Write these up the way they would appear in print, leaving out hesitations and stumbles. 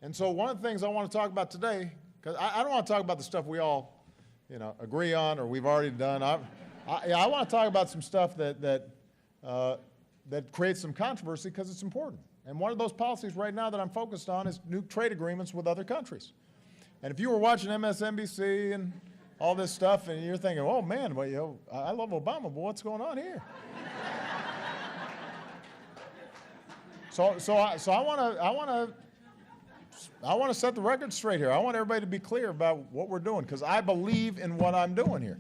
And so one of the things I want to talk about today, because I don't want to talk about the stuff we all, agree on or we've already done. I want to talk about some stuff that creates some controversy because it's important. And one of those policies right now that I'm focused on is new trade agreements with other countries. And if you were watching MSNBC and all this stuff and you're thinking, oh man, well, I love Obama, but what's going on here? So I want to set the record straight here. I want everybody to be clear about what we're doing because I believe in what I'm doing here.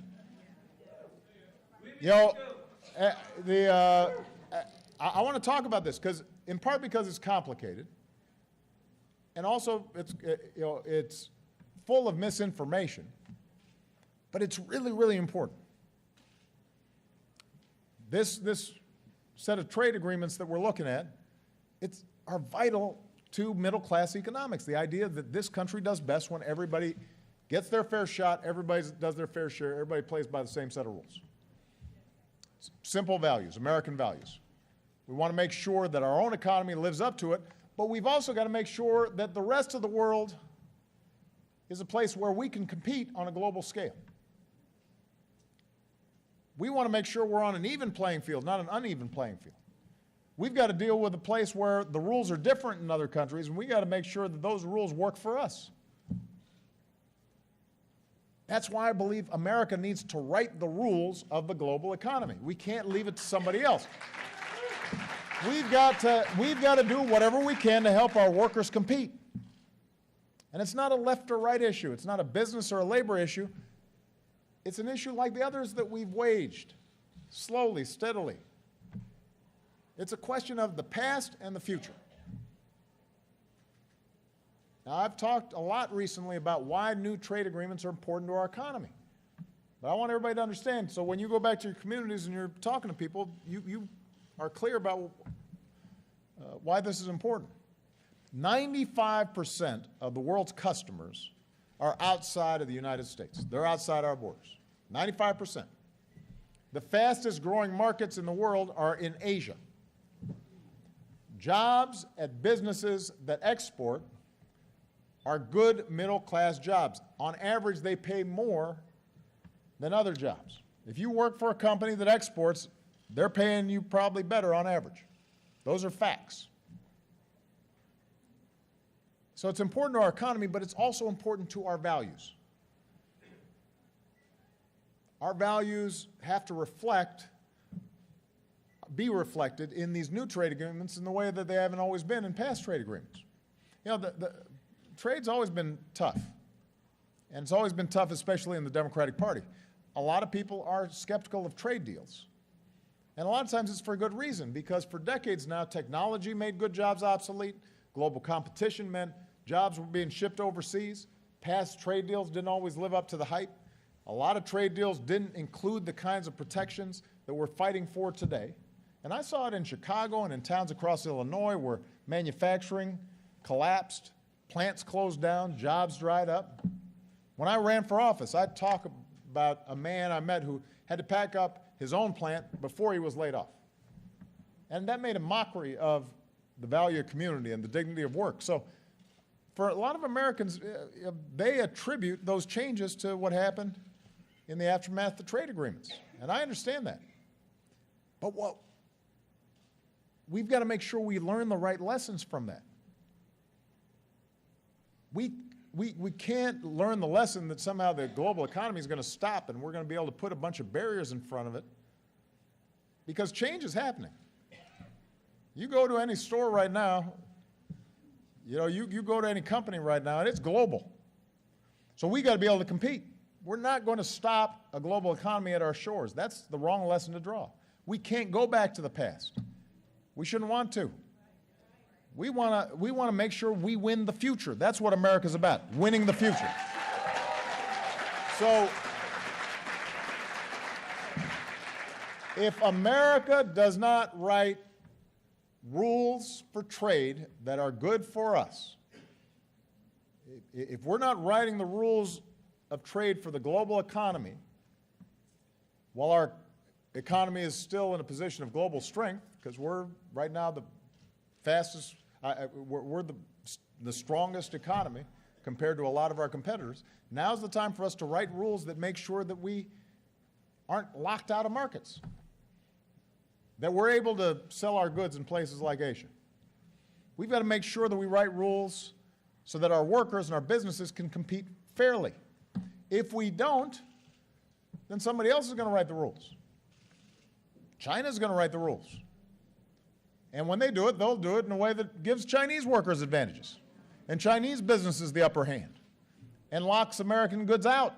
I want to talk about this in part because it's complicated, and also it's full of misinformation, but it's really, really important. This set of trade agreements that we're looking at, are vital to middle-class economics. The idea that this country does best when everybody gets their fair shot, everybody does their fair share, everybody plays by the same set of rules. Simple values, American values. We want to make sure that our own economy lives up to it, but we've also got to make sure that the rest of the world is a place where we can compete on a global scale. We want to make sure we're on an even playing field, not an uneven playing field. We've got to deal with a place where the rules are different in other countries, and we've got to make sure that those rules work for us. That's why I believe America needs to write the rules of the global economy. We can't leave it to somebody else. We've got to do whatever we can to help our workers compete. And it's not a left or right issue. It's not a business or a labor issue. It's an issue like the others that we've waged, slowly, steadily. It's a question of the past and the future. Now, I've talked a lot recently about why new trade agreements are important to our economy. But I want everybody to understand, so when you go back to your communities and you're talking to people, you are clear about why this is important. 95% of the world's customers are outside of the United States. They're outside our borders. 95%. The fastest growing markets in the world are in Asia. Jobs at businesses that export are good middle-class jobs. On average, they pay more than other jobs. If you work for a company that exports, they're paying you probably better on average. Those are facts. So it's important to our economy, but it's also important to our values. Our values have to be reflected in these new trade agreements in the way that they haven't always been in past trade agreements. The trade's always been tough, and it's always been tough, especially in the Democratic Party. A lot of people are skeptical of trade deals, and a lot of times it's for a good reason, because for decades now, technology made good jobs obsolete, global competition meant jobs were being shipped overseas, past trade deals didn't always live up to the hype. A lot of trade deals didn't include the kinds of protections that we're fighting for today. And I saw it in Chicago and in towns across Illinois where manufacturing collapsed, plants closed down, jobs dried up. When I ran for office, I'd talk about a man I met who had to pack up his own plant before he was laid off. And that made a mockery of the value of community and the dignity of work. So for a lot of Americans, they attribute those changes to what happened in the aftermath of trade agreements. And I understand that. But we've got to make sure we learn the right lessons from that. We can't learn the lesson that somehow the global economy is going to stop and we're going to be able to put a bunch of barriers in front of it, because change is happening. You go to any store right now, you go to any company right now, and it's global. So we got to be able to compete. We're not going to stop a global economy at our shores. That's the wrong lesson to draw. We can't go back to the past. We shouldn't want to. We want to make sure we win the future. That's what America's about, winning the future. So if America does not write rules for trade that are good for us, if we're not writing the rules of trade for the global economy, while our economy is still in a position of global strength, because we're right now the fastest, we're the the strongest economy compared to a lot of our competitors. Now's the time for us to write rules that make sure that we aren't locked out of markets, that we're able to sell our goods in places like Asia. We've got to make sure that we write rules so that our workers and our businesses can compete fairly. If we don't, then somebody else is going to write the rules. China's going to write the rules. And when they do it, they'll do it in a way that gives Chinese workers advantages and Chinese businesses the upper hand and locks American goods out.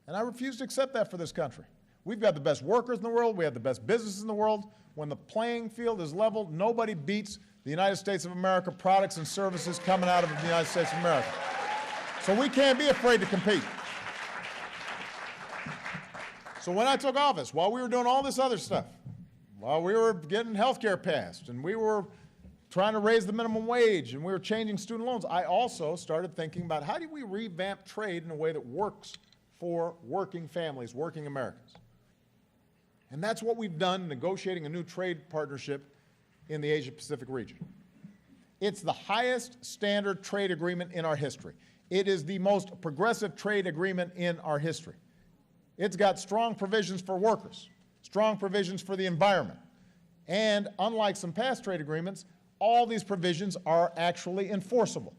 And I refuse to accept that for this country. We've got the best workers in the world. We have the best businesses in the world. When the playing field is leveled, nobody beats the United States of America products and services coming out of the United States of America. So we can't be afraid to compete. So when I took office, while we were doing all this other stuff, while we were getting health care passed, and we were trying to raise the minimum wage, and we were changing student loans, I also started thinking about how do we revamp trade in a way that works for working families, working Americans. And that's what we've done, negotiating a new trade partnership in the Asia-Pacific region. It's the highest standard trade agreement in our history. It is the most progressive trade agreement in our history. It's got strong provisions for workers, strong provisions for the environment, and unlike some past trade agreements, all these provisions are actually enforceable.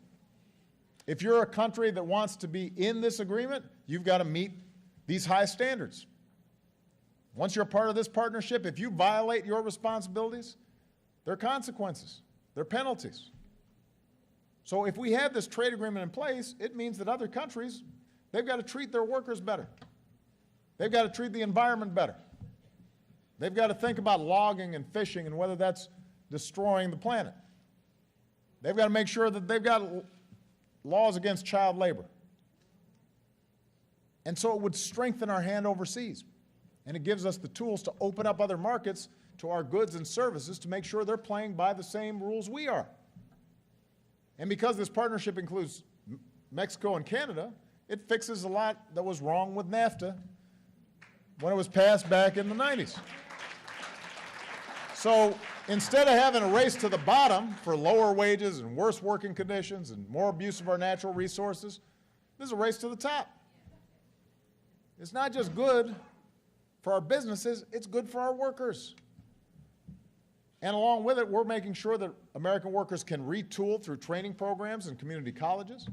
If you're a country that wants to be in this agreement, you've got to meet these high standards. Once you're a part of this partnership, if you violate your responsibilities, there are consequences, there are penalties. So if we have this trade agreement in place, it means that other countries, they've got to treat their workers better. They've got to treat the environment better. They've got to think about logging and fishing and whether that's destroying the planet. They've got to make sure that they've got laws against child labor. And so it would strengthen our hand overseas. And it gives us the tools to open up other markets to our goods and services to make sure they're playing by the same rules we are. And because this partnership includes Mexico and Canada, it fixes a lot that was wrong with NAFTA when it was passed back in the 90s. So instead of having a race to the bottom for lower wages and worse working conditions and more abuse of our natural resources, this is a race to the top. It's not just good for our businesses, it's good for our workers. And along with it, we're making sure that American workers can retool through training programs and community colleges,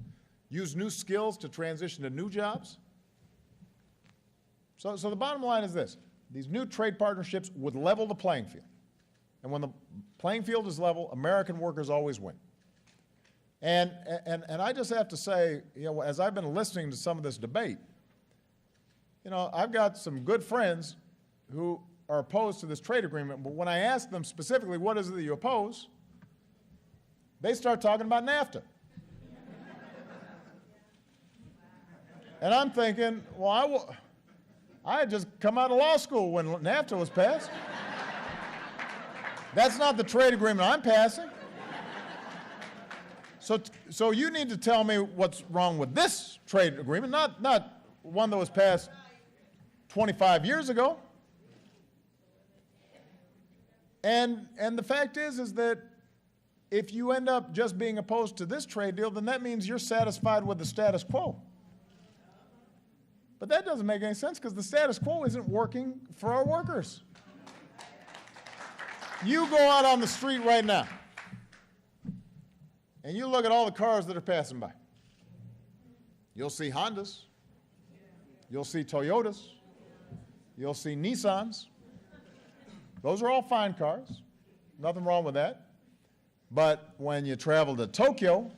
use new skills to transition to new jobs. So the bottom line is this. These new trade partnerships would level the playing field. And when the playing field is level, American workers always win. And I just have to say, you know, as I've been listening to some of this debate, you know, I've got some good friends who are opposed to this trade agreement, but when I ask them specifically what is it that you oppose, they start talking about NAFTA. And I'm thinking, well, I had just come out of law school when NAFTA was passed. That's not the trade agreement I'm passing. So you need to tell me what's wrong with this trade agreement, not one that was passed 25 years ago. And the fact is that if you end up just being opposed to this trade deal, then that means you're satisfied with the status quo. But that doesn't make any sense because the status quo isn't working for our workers. You go out on the street right now and you look at all the cars that are passing by. You'll see Hondas, you'll see Toyotas, you'll see Nissans. Those are all fine cars, nothing wrong with that. But when you travel to Tokyo,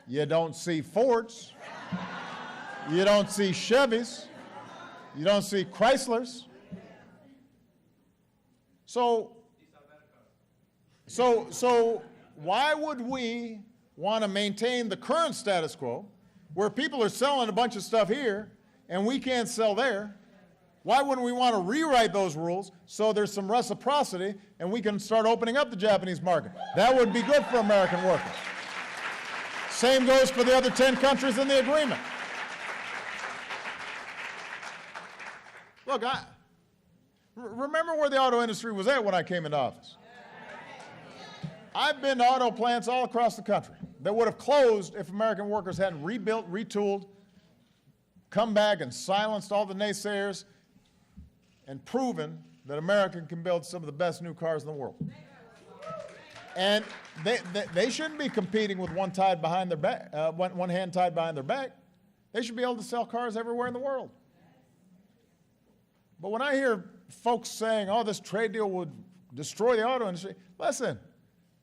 you don't see Fords, you don't see Chevys, you don't see Chryslers. So why would we want to maintain the current status quo where people are selling a bunch of stuff here and we can't sell there? Why wouldn't we want to rewrite those rules so there's some reciprocity and we can start opening up the Japanese market? That would be good for American workers. Same goes for the other 10 countries in the agreement. Look, remember where the auto industry was at when I came into office. I've been to auto plants all across the country that would have closed if American workers hadn't rebuilt, retooled, come back and silenced all the naysayers and proven that America can build some of the best new cars in the world. And they shouldn't be competing with one tied behind their back, one hand tied behind their back. They should be able to sell cars everywhere in the world. But when I hear folks saying, oh, this trade deal would destroy the auto industry, listen,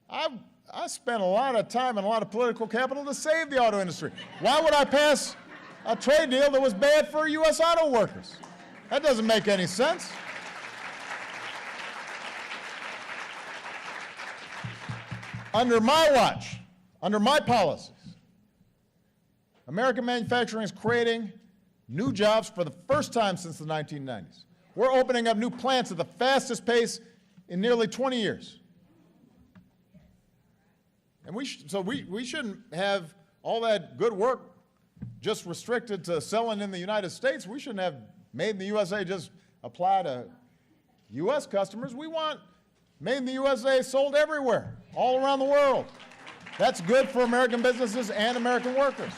I spent a lot of time and a lot of political capital to save the auto industry. Why would I pass a trade deal that was bad for U.S. auto workers? That doesn't make any sense. Under my watch, under my policies, American manufacturing is creating new jobs for the first time since the 1990s. We're opening up new plants at the fastest pace in nearly 20 years. And we shouldn't have all that good work just restricted to selling in the United States. We shouldn't have made in the USA just apply to U.S. customers. We want made in the USA sold everywhere, all around the world. That's good for American businesses and American workers.